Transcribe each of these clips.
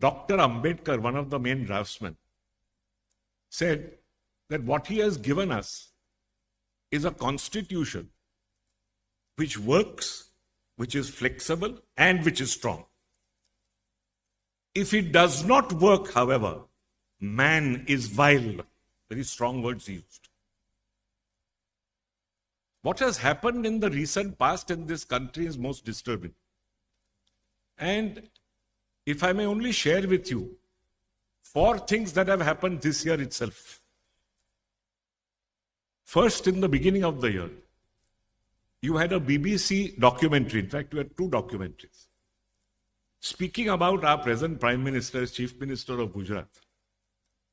Dr. Ambedkar, one of the main draftsmen, said that what he has given us is a constitution which works, which is flexible, and which is strong. If it does not work, however, man is vile. Very strong words used. What has happened in the recent past in this country is most disturbing. And if I may only share with you 4 things that have happened this year itself. First, in the beginning of the year, you had a BBC documentary. In fact, you had 2 documentaries. Speaking about our present Prime Minister as Chief Minister of Gujarat.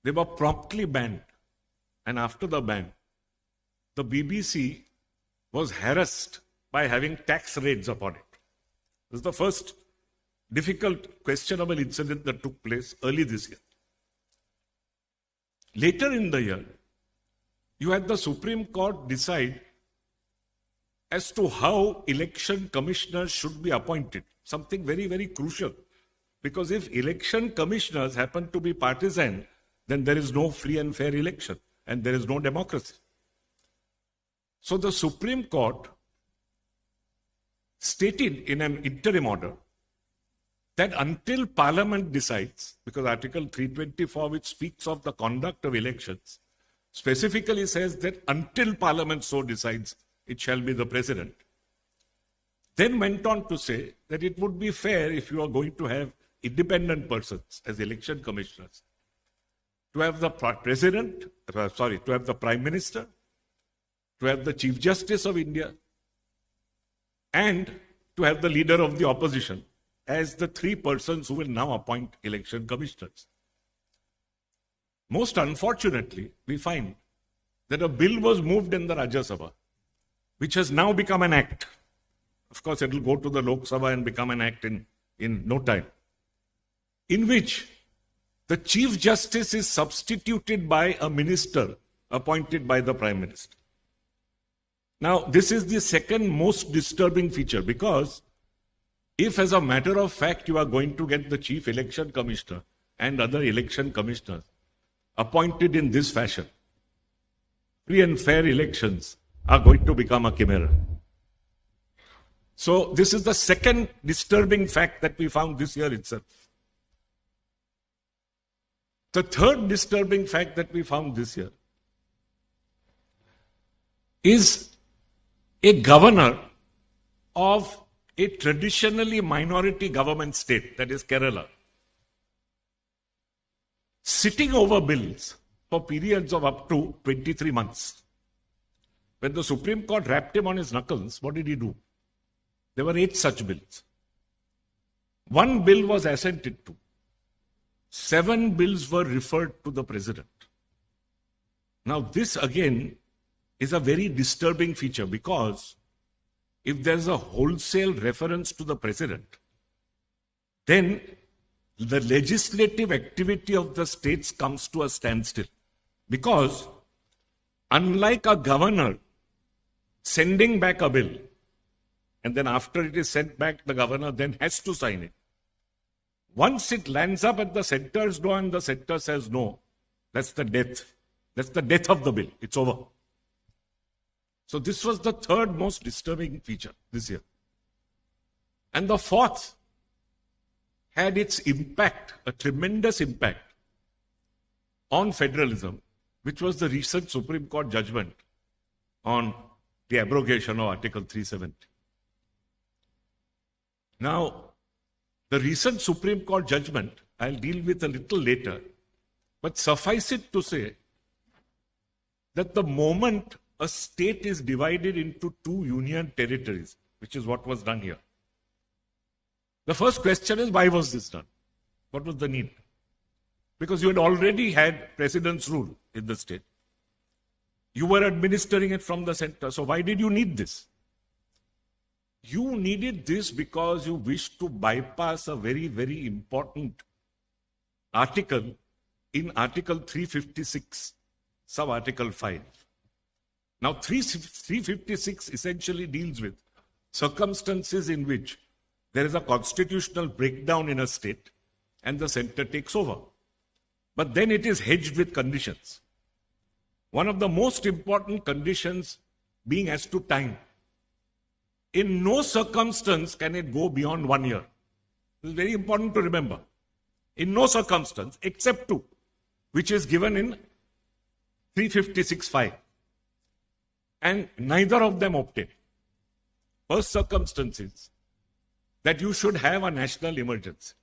They were promptly banned. And after the ban, the BBC was harassed by having tax raids upon it. This is the first difficult, questionable incident that took place early this year. Later in the year, you had the Supreme Court decide as to how election commissioners should be appointed. Something very, very crucial. Because if election commissioners happen to be partisan, then there is no free and fair election and there is no democracy. So the Supreme Court stated in an interim order that until Parliament decides, because Article 324, which speaks of the conduct of elections, specifically says that until Parliament so decides, it shall be the President. Then went on to say that it would be fair if you are going to have independent persons as election commissioners, to have the to have the Prime Minister, to have the Chief Justice of India, and to have the leader of the opposition as the 3 persons who will now appoint election commissioners. Most unfortunately, we find that a bill was moved in the Rajya Sabha, which has now become an act. Of course, it will go to the Lok Sabha and become an act in no time, in which the Chief Justice is substituted by a minister appointed by the Prime Minister. Now, this is the second most disturbing feature, because if, as a matter of fact, you are going to get the Chief Election Commissioner and other election commissioners appointed in this fashion, free and fair elections are going to become a chimera. So, this is the second disturbing fact that we found this year itself. The third disturbing fact that we found this year is a governor of a traditionally minority government state, that is Kerala, sitting over bills for periods of up to 23 months. When the Supreme Court rapped him on his knuckles, what did he do? There were 8 such bills. 1 bill was assented to. 7 bills were referred to the President. Now, this again is a very disturbing feature, because if there's a wholesale reference to the President, then the legislative activity of the states comes to a standstill. Because unlike a governor sending back a bill, and then after it is sent back, the governor then has to sign it. Once it lands up at the center's door and the center says no, that's the death. That's the death of the bill. It's over. So this was the third most disturbing feature this year. And the fourth had its impact, a tremendous impact on federalism, which was the recent Supreme Court judgment on the abrogation of Article 370. Now, the recent Supreme Court judgment, I'll deal with a little later, but suffice it to say that the moment a state is divided into 2 union territories, which is what was done here, the first question is, why was this done? What was the need? Because you had already had President's rule in the state. You were administering it from the center. So why did you need this? You needed this because you wished to bypass a very, very important article in Article 356, sub-Article 5. Now, 356 essentially deals with circumstances in which there is a constitutional breakdown in a state and the center takes over. But then it is hedged with conditions. One of the most important conditions being as to time. In no circumstance can it go beyond 1 year. This is very important to remember. In no circumstance, except two, which is given in 356(5). And neither of them obtained. First circumstance is that you should have a national emergency.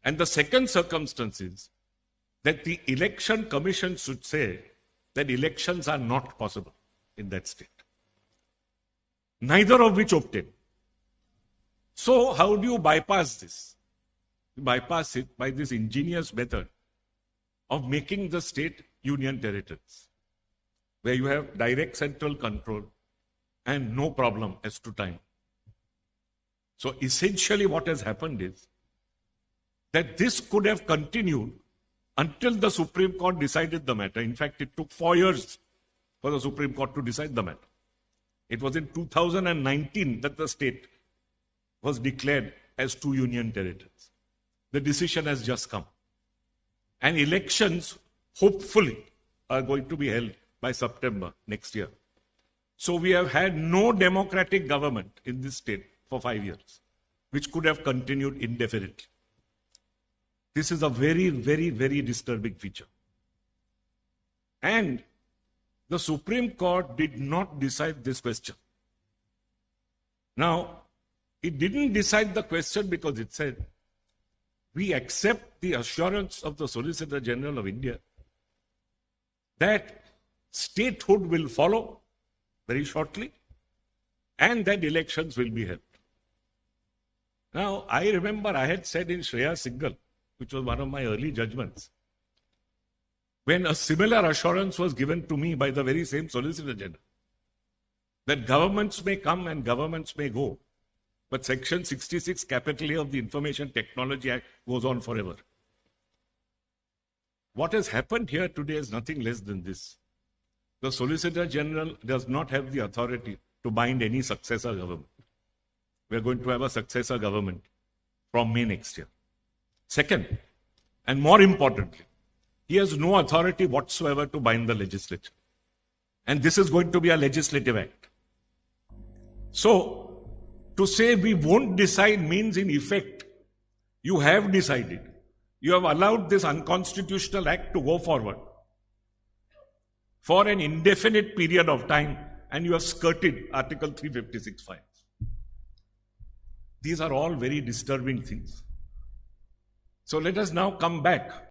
And the second circumstance is that the election commission should say that elections are not possible in that state. Neither of which obtained. So how do you bypass this? You bypass it by this ingenious method of making the state union territories, where you have direct central control and no problem as to time. So essentially what has happened is that this could have continued until the Supreme Court decided the matter. In fact, it took 4 years for the Supreme Court to decide the matter. It was in 2019 that the state was declared as two union territories. The decision has just come. And elections, hopefully, are going to be held by September next year. So we have had no democratic government in this state for 5 years, which could have continued indefinitely. This is a very, very, very disturbing feature. And the Supreme Court did not decide this question. Now, it didn't decide the question because it said, we accept the assurance of the Solicitor General of India that statehood will follow very shortly and that elections will be held. Now, I remember I had said in Shreya Singhal, which was one of my early judgments, when a similar assurance was given to me by the very same Solicitor General, that governments may come and governments may go, but Section 66, capital A of the Information Technology Act goes on forever. What has happened here today is nothing less than this. The Solicitor General does not have the authority to bind any successor government. We are going to have a successor government from May next year. Second, and more importantly, he has no authority whatsoever to bind the legislature. And this is going to be a legislative act. So, to say we won't decide means in effect, you have decided. You have allowed this unconstitutional act to go forward for an indefinite period of time, and you have skirted Article 356(5). These are all very disturbing things. So let us now come back